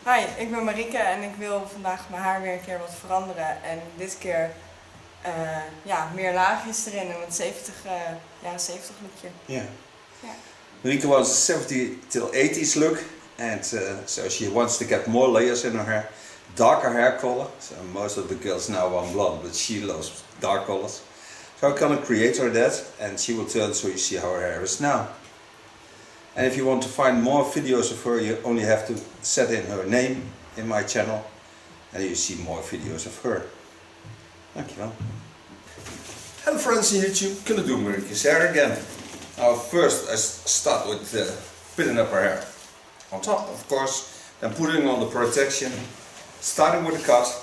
Hi, ik ben Marieke en ik wil vandaag mijn haar weer een keer wat veranderen. En dit keer meer laagjes erin en wat jaren 70 lookje. Yeah. Yeah. Marieke wants a 70 till 80s look, and so she wants to get more layers in her hair, darker hair color. So most of the girls now want blonde, but she loves dark colors. So I'm gonna create her that, and she will turn so you see how her hair is now. And if you want to find more videos of her, you only have to set in her name in my channel, and you see more videos of her. Dankjewel. Hello friends in YouTube, gonna do Marieke's hair again. Now first I start with pinning up her hair. On top, of course, then putting on the protection, starting with a cut.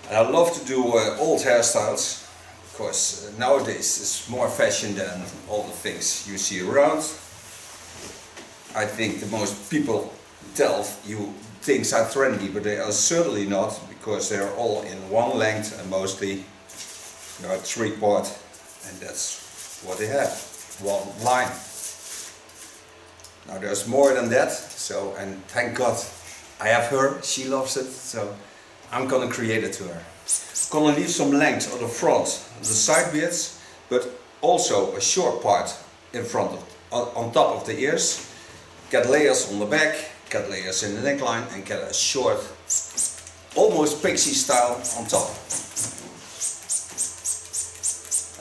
And I love to do old hairstyles, because nowadays it's more fashion than all the things you see around. I think the most people tell you things are trendy, but they are certainly not, because they are all in one length and mostly they are 3/4, and that's what they have, one line. Now there's more than that, so, and thank God I have her, she loves it, so I'm gonna create it to her. I'm gonna leave some length on the front, the side beards, but also a short part in front of, on top of the ears. Get layers on the back, get layers in the neckline, and get a short, almost pixie style on top.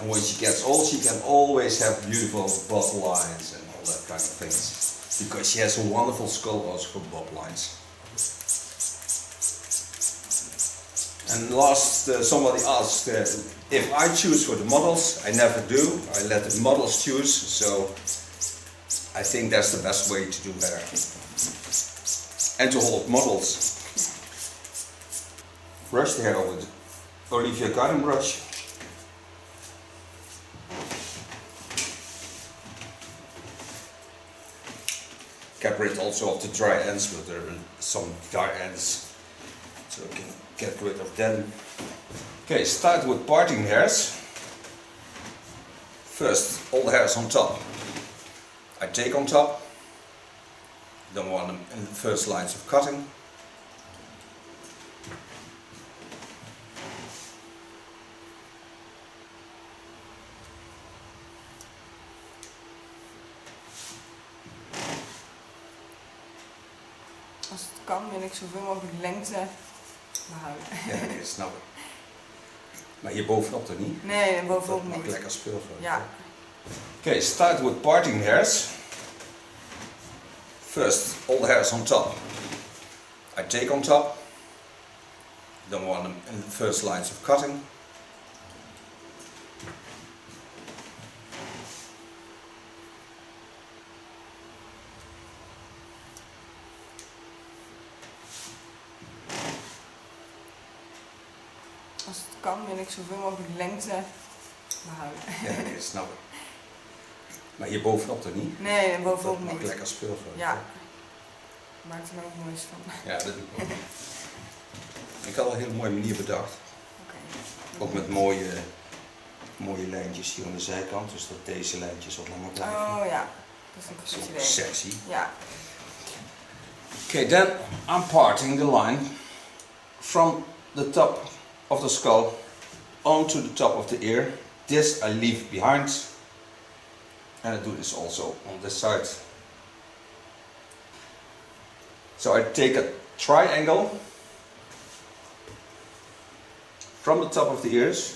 And when she gets old, she can always have beautiful bob lines and all that kind of things, because she has a wonderful skull also for bob lines. And last, somebody asked if I choose for the models. I never do. I let the models choose, so I think that's the best way to do hair. And to hold models. Brush the hair with Olivia garden brush. Get rid also of the dry ends, but there are some dry ends, so I can get rid of them. Okay, start with parting hairs. First, all the hairs on top. I take on top, don't want them in the first lines of cutting. Als het kan wil ik zoveel mogelijk lengte behouden. Ja, dat snap ik. Maar hier bovenop toch niet? Nee, bovenop dat niet. Mag lekker speelveld. Ja. Okay, start with parting hairs. First, all the hairs on top. I take on top. Don't want them in the first lines of cutting. Als het kan wil ik zoveel mogelijk lengte behouden. Ja, dat snap ik. Maar hier bovenop toch niet? Nee, bovenop dat niet. Mag lekker speelveld. Ja. Maakt er ook moois van. Ja, dat doe ik ook. Ik had al een hele mooie manier bedacht. Okay. Ook met mooie lijntjes hier aan de zijkant, dus dat deze lijntjes wat langer blijven. Oh ja, dat is een goed idee. Sexy. Ja. Okay, then I'm parting the line from the top of the skull onto the top of the ear. This I leave behind, and I do this also on this side. So I take a triangle from the top of the ears.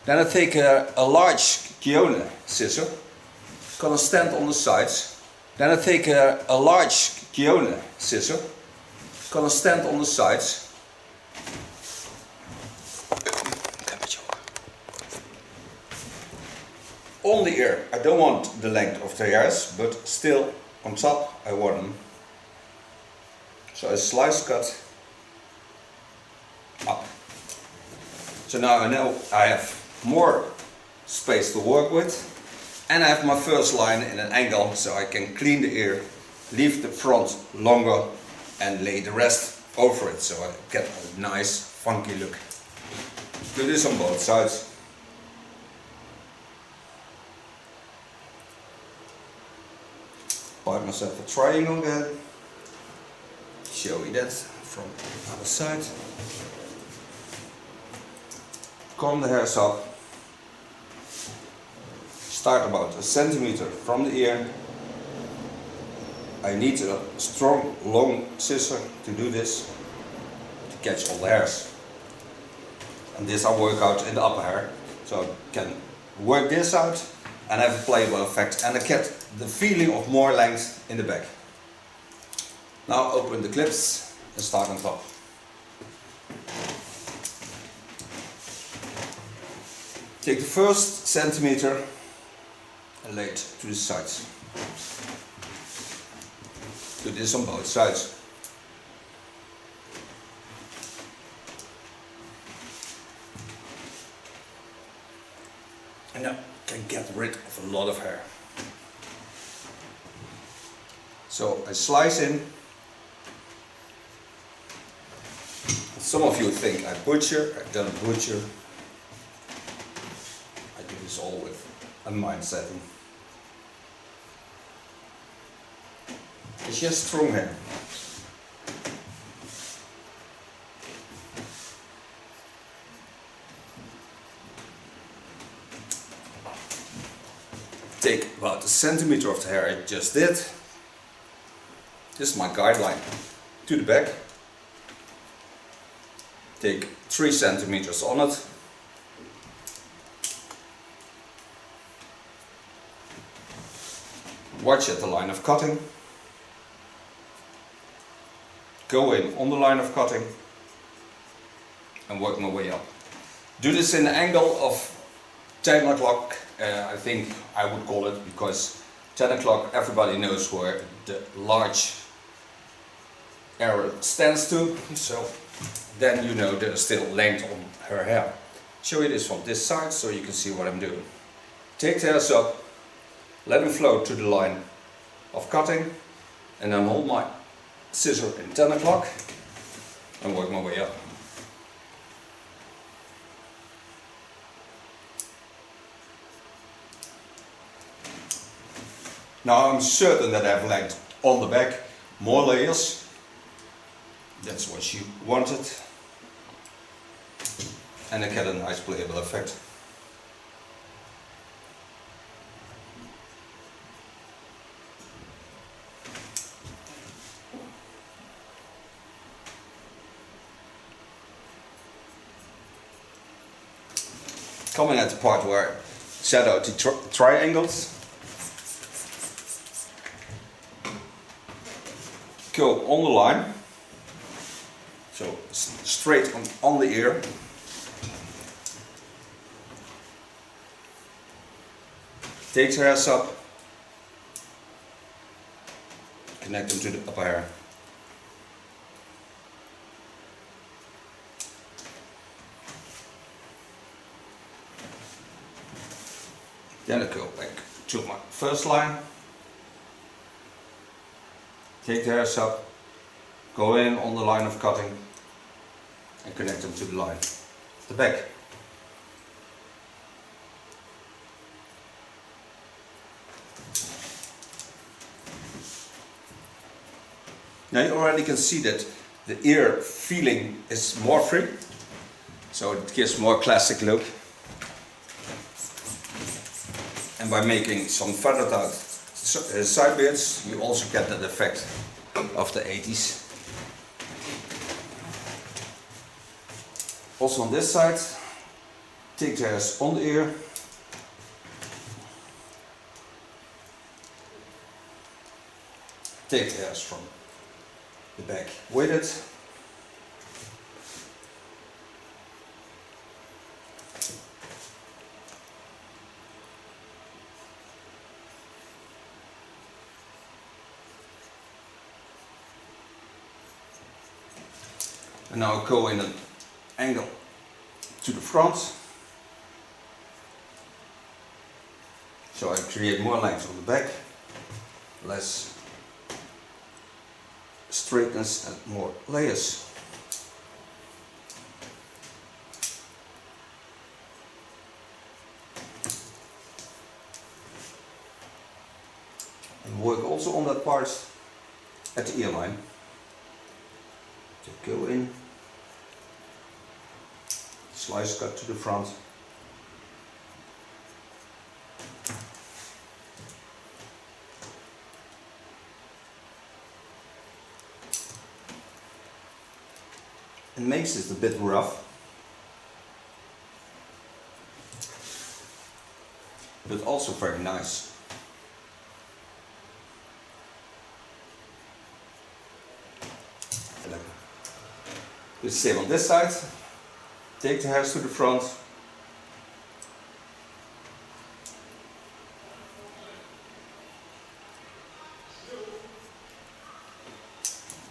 Then I take a large Kione scissor, gonna stand on the sides. Then I take a large Kione scissor, gonna stand on the sides. On the ear, I don't want the length of the hairs, but still on top I want them. So I slice cut up. So now I know I have more space to work with, and I have my first line in an angle, so I can clean the ear, leave the front longer, and lay the rest over it, so I get a nice funky look. Do this on both sides. bite myself a triangle again. Show you that from the other side. Comb the hairs up. Start about a centimeter from the ear. I need a strong, long scissor to do this, to catch all the hairs. And this I work out in the upper hair, so I can work this out and have a playable effect, and I get the feeling of more length in the back. Now open the clips and start on top. Take the first centimeter and lay it to the sides. Do this on both sides. And now can get rid of a lot of hair. So I slice in. Some of you think I butcher. I don't butcher. I do this all with a mind setting. It's just strong hair. Take about a centimeter of the hair I just did. This is my guideline to the back. Take 3 centimeters on it. Watch at the line of cutting. Go in on the line of cutting and work my way up. Do this in the angle of 10 o'clock, I think I would call it, because 10 o'clock everybody knows where the large arrow stands to, so then you know there's still length on her hair. Show you this from this side so you can see what I'm doing. Take the hairs up, let them float to the line of cutting, and then hold my scissor in 10 o'clock and work my way up. Now I'm certain that I have length on the back, more layers, that's what she wanted, and I get a nice playable effect. Coming at the part where I set out the triangles. Go on the line, so straight on the ear. Take the hairs up, connect them to the upper hair. Then I go back to my first line. Take the hairs up, go in on the line of cutting and connect them to the line of the back. Now you already can see that the ear feeling is more free, so it gives more classic look. And by making some feathered out side beards, you also get that effect of the 80s. Also on this side, take the hairs on the ear. Take the hairs from the back with it. And now go in an angle to the front, so I create more length on the back, less straightness and more layers. And work also on that part at the ear line. So go in, slice cut to the front. It makes it a bit rough, but also very nice. Do the same on this side. Take the hairs to the front.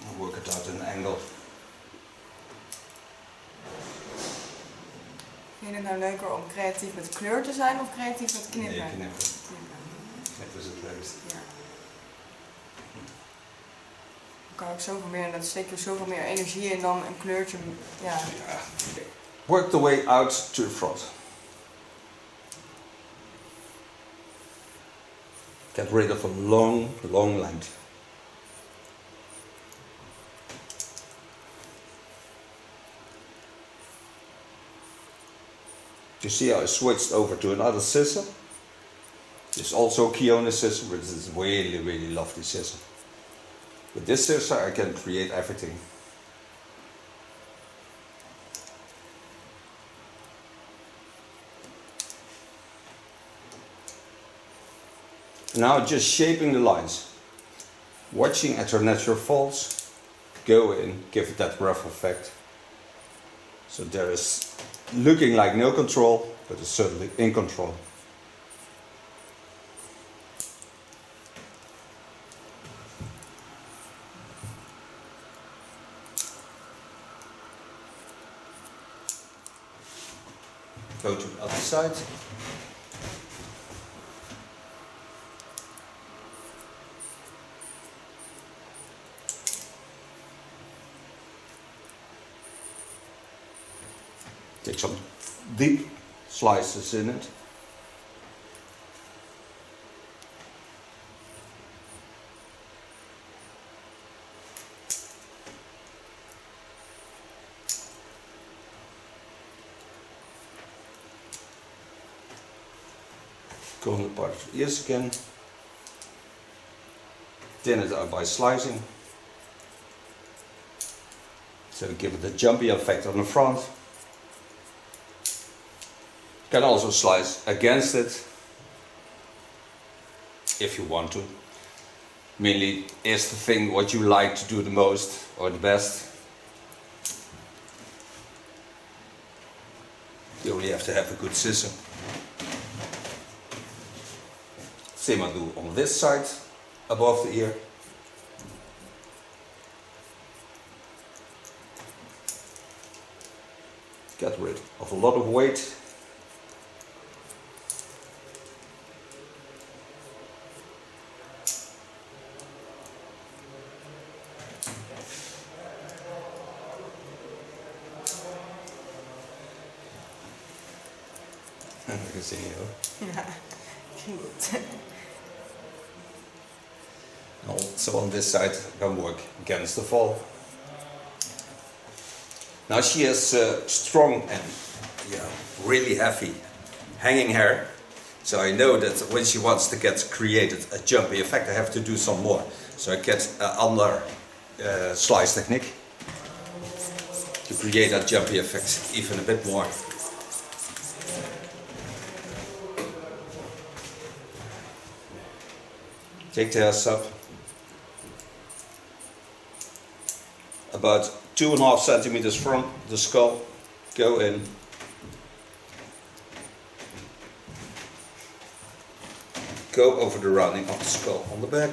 And work it out at an angle. Vind je het nou leuker om creatief met kleur te zijn of creatief met knippen? Nee, knippen. Knippen is het leukst. Ja. Dan kan ook zoveel meer, en dat steek je zoveel meer energie in dan een kleurtje. Ja. Ja. Work the way out to the front. Get rid of a long length. You see how I switched over to another scissor. It's also a Kiona scissor, but it's a really lovely scissor. With this scissor I can create everything. Now just shaping the lines. Watching at her natural folds. Go in, give it that rough effect. So there is looking like no control, but it's certainly in control. Go to the other side. Take some deep slices in it. Go on the part of the ears again. Thin it out by slicing. So we give it a jumpy effect on the front. You can also slice against it if you want to. Mainly is the thing what you like to do the most or the best. You only have to have a good scissor. Same I do on this side, above the ear. Get rid of a lot of weight. I can see you. Ja, goed. Also on this side, I can work against the fall. Now she has strong and really heavy hanging hair. So I know that when she wants to get created a jumpy effect, I have to do some more. So I get under slice technique to create that jumpy effect even a bit more. Take the hairs up. About 2.5 centimeters from the skull. Go in. Go over the rounding of the skull on the back.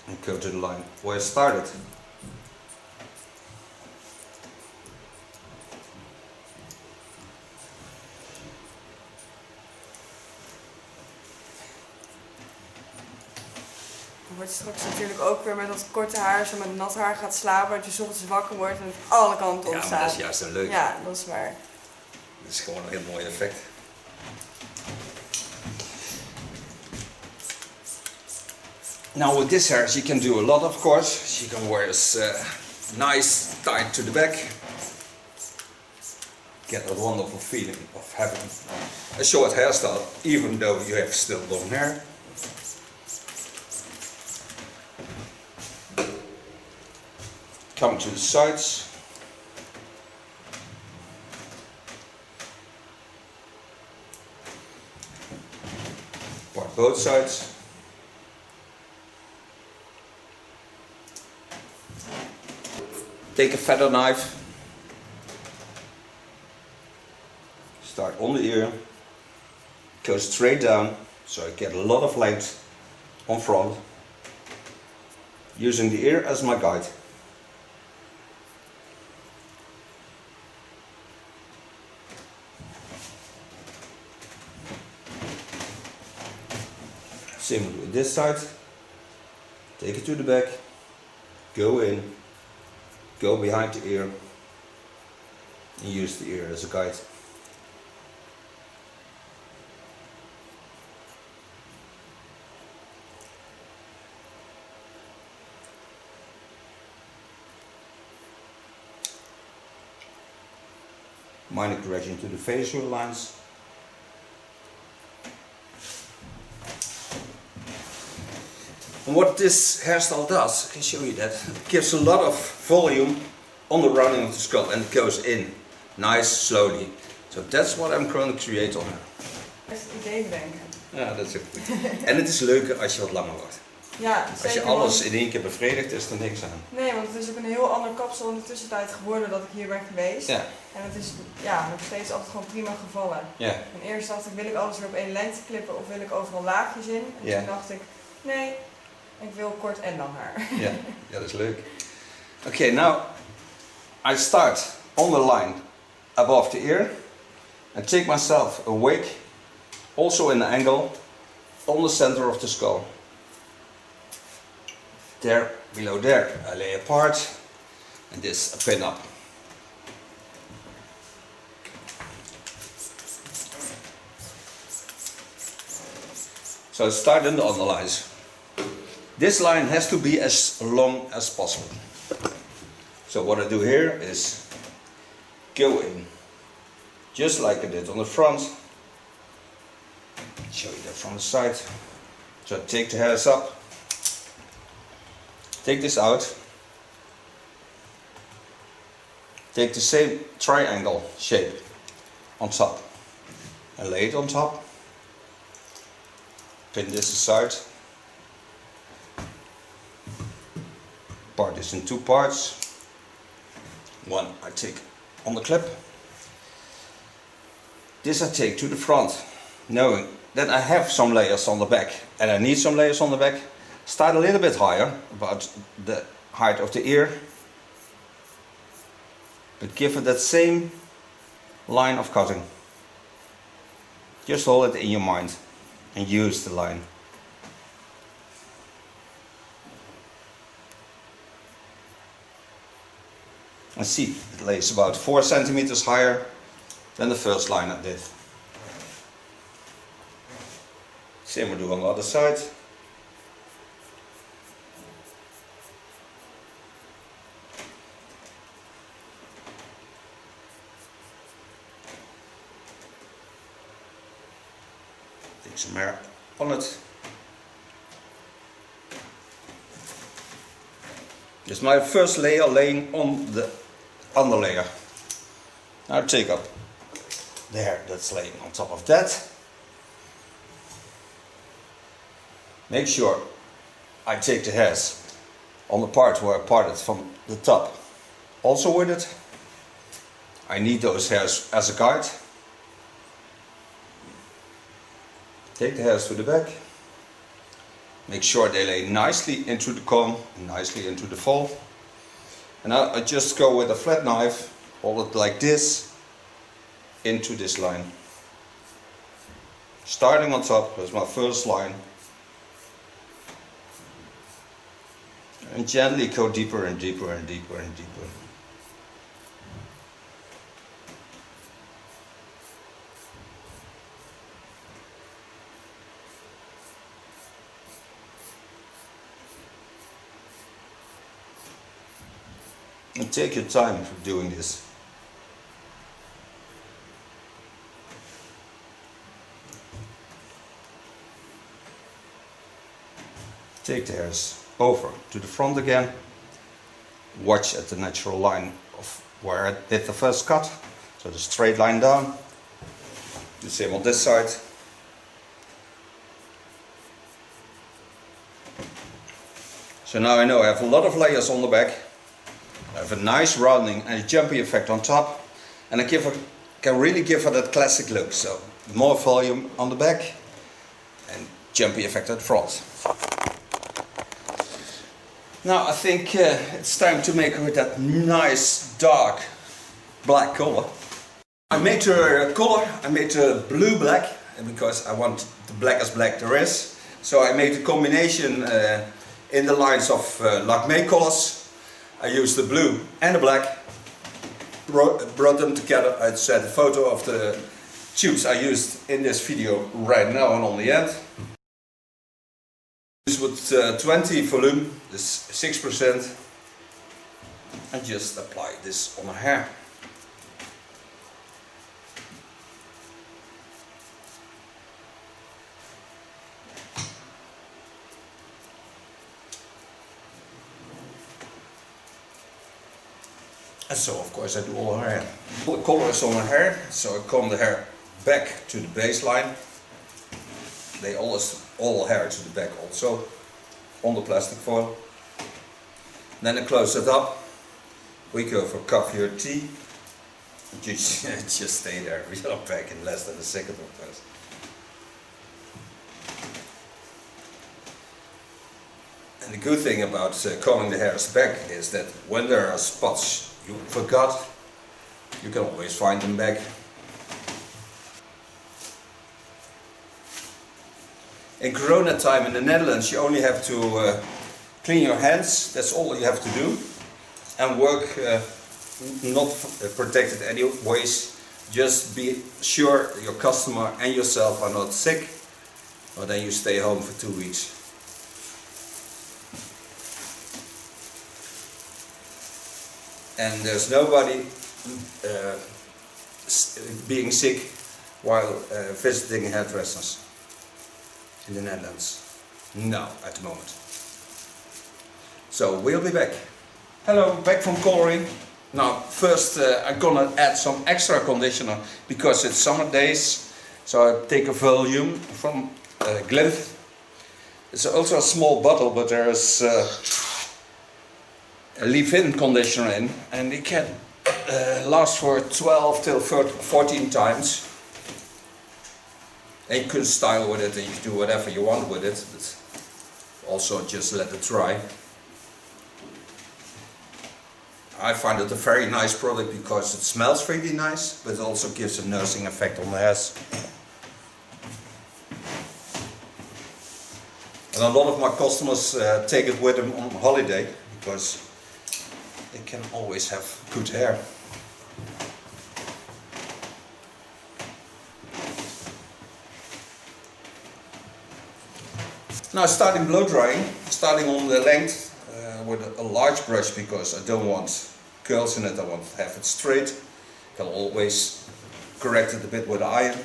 And go to the line where I started. Je wordt straks natuurlijk ook weer met dat korte haar, zo met nat haar gaat slapen, dat je 's ochtends wakker wordt en het alle kanten op Ja, staat. maar dat is juist zo leuk. Ja, dat is waar. Dat is gewoon een heel mooi effect. Now with this hair, you can do a lot, of course. You can wear this nice tight to the back. Get a wonderful feeling of having a short hairstyle, even though you have still long hair. Come to the sides. Part both sides. Take a feather knife. Start on the ear. Go straight down, so I get a lot of length on front. Using the ear as my guide. Same with this side. Take it to the back. Go in. Go behind the ear. And use the ear as a guide. Minor correction to the facial lines. And what this hairstyle does, I can show you that, it gives a lot of volume on the rounding of the skull and it goes in, nice, slowly. So that's what I'm going to create on her. Dat is het idee bedenken. Ja, dat is ook goed. En het is leuker als je wat langer wordt. Ja, Als je alles in één keer bevredigt, is er niks aan. Nee, want het is ook een heel ander kapsel in de tussentijd geworden dat ik hier ben geweest. Ja. En het is nog steeds altijd gewoon prima gevallen. Ja. En eerst dacht ik, wil ik alles weer op één lengte klippen of wil ik overal laagjes in? En toen dacht ik, nee, ik wil kort en lang haar. Ja, ja, dat is leuk. Okay, now I start on the line above the ear and take myself a wig, also in the angle, on the center of the skull. There, below there, I lay a part and this a pin up. So I start in the underlines. This line has to be as long as possible. So what I do here is go in, just like I did on the front. Show you that from the side. So I take the hairs up, take this out, take the same triangle shape on top and lay it on top. Pin this aside. Part this in two parts. One I take on the clip. This I take to the front, knowing that I have some layers on the back and I need some layers on the back. Start a little bit higher, about the height of the ear, but give it that same line of cutting. Just hold it in your mind and use the line. And see, it lays about 4 centimeters higher than the first line I did. Same we do on the other side. Take some hair on it. This is my first layer laying on the under layer. Now take up the hair that's laying on top of that. Make sure I take the hairs on the part where I parted from the top also with it. I need those hairs as a guide. Take the hairs to the back. Make sure they lay nicely into the comb, nicely into the fold. And now I just go with a flat knife, hold it like this, into this line. Starting on top, that's my first line. And gently go deeper and deeper and deeper and deeper. And take your time for doing this. Take the hairs over to the front again. Watch at the natural line of where I did the first cut. So the straight line down. The same on this side. So now I know I have a lot of layers on the back. I have a nice rounding and a jumpy effect on top. And I can really give her that classic look. So more volume on the back and jumpy effect at the front. Now I think it's time to make her that nice dark black color. I made her color, I made her blue black because I want the blackest black there is. So I made a combination in the lines of Lakme colors. I used the blue and the black, brought them together. I set a photo of the tubes I used in this video right now and on the end. This with 20 volume, this 6%, and just apply this on her hair. And so of course I do all her hair. All the color is on her hair, so I comb the hair back to the baseline. They all hair to the back also, on the plastic foil. Then I close it up. We go for coffee or tea. Just stay there, we are back in less than a second of course. And the good thing about combing the hairs back is that when there are spots you forgot, you can always find them back. In Corona time in the Netherlands you only have to clean your hands, that's all you have to do, and work not protected anyways. Just be sure your customer and yourself are not sick, or then you stay home for 2 weeks. And there's nobody being sick while visiting hairdressers in the Netherlands. No, at the moment. So we'll be back. Hello, back from coloring. Now first I'm gonna add some extra conditioner because it's summer days. So I take a volume from Glymph. It's also a small bottle, but there's a leave-in conditioner in, and it can last for 12 till 14 times. And you can style with it and you can do whatever you want with it, but also just let it dry. I find it a very nice product because it smells really nice, but it also gives a nursing effect on the hairs. And a lot of my customers take it with them on holiday because they can always have good hair. Now starting blow drying, starting on the length with a large brush because I don't want curls in it, I want to have it straight. You can always correct it a bit with an iron.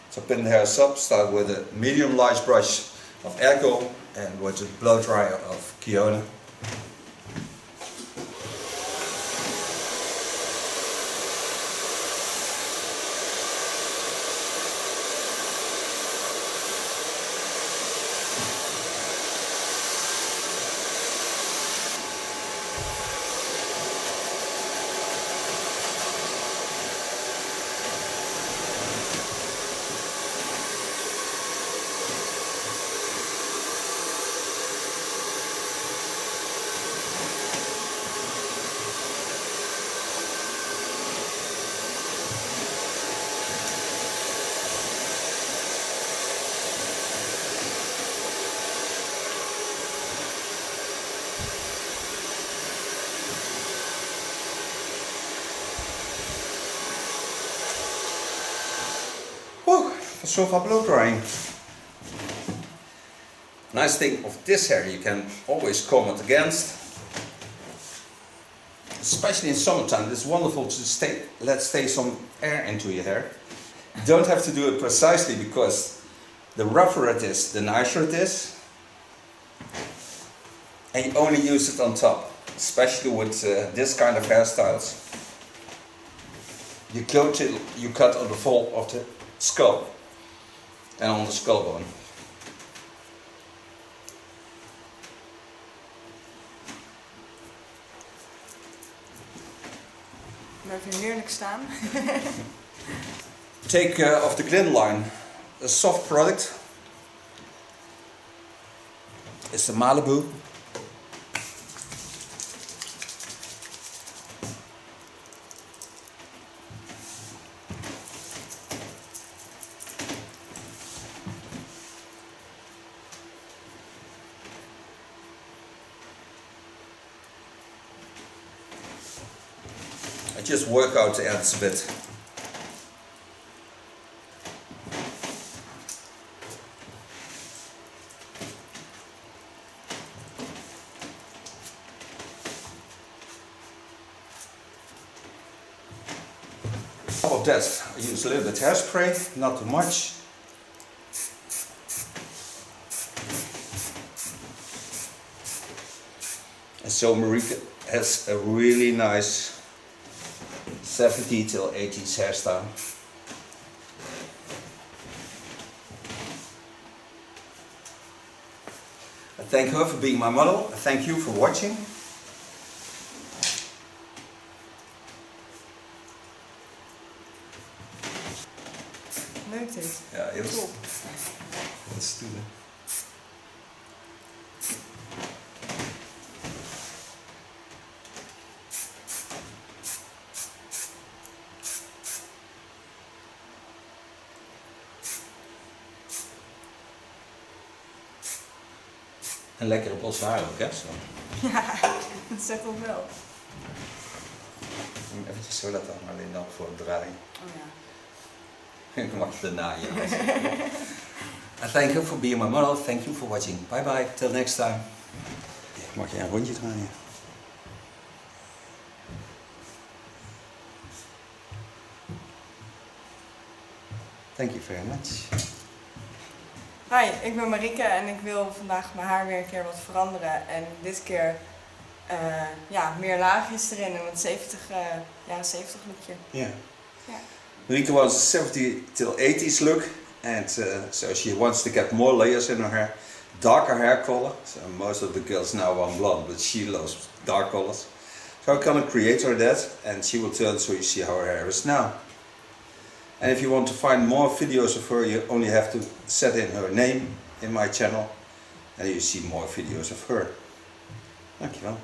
So pin the hairs up, start with a medium large brush of Ergo and with the blow dryer of Kiona. So far blow drying. Nice thing of this hair, you can always comb it against. especially in summertime, it's wonderful to let stay some air into your hair. You don't have to do it precisely, because the rougher it is, the nicer it is. And you only use it on top, especially with this kind of hairstyles. You cut on the fold of the skull and on the skull bone. Blijf hier heerlijk staan. Take of the Glint line, a soft product. It's the Malibu. I just work out the ends a bit. Of that, I use a little bit hairspray, not too much. And so Marieke has a really nice 70s till 80s hairstyle. I thank her for being my model. I thank you for watching. Leuk dit. Ja, heel Top. Let's do that. En lekker op ons haar ook, hè? Zo. Ja, dat zegt toch wel. Even zo laten hangen, alleen dan voor het draaien. Oh ja. Ik mag het daarna, ja. I thank you for being my model. Thank you for watching. Bye bye. Till next time. Mag jij een rondje draaien? Thank you very much. Hi, ik ben Marieke en ik wil vandaag mijn haar weer een keer wat veranderen. En dit keer ja, meer laagjes erin en een jaren 70 lookje. Yeah. Yeah. Marieke wants a 70s till 80s look, and so she wants to get more layers in her hair, darker hair color. So most of the girls now want blonde, but she loves dark colors. So I'm gonna create her that, and she will turn so you see how her hair is now. And if you want to find more videos of her, you only have to set in her name in my channel, and you see more videos of her. Dankjewel.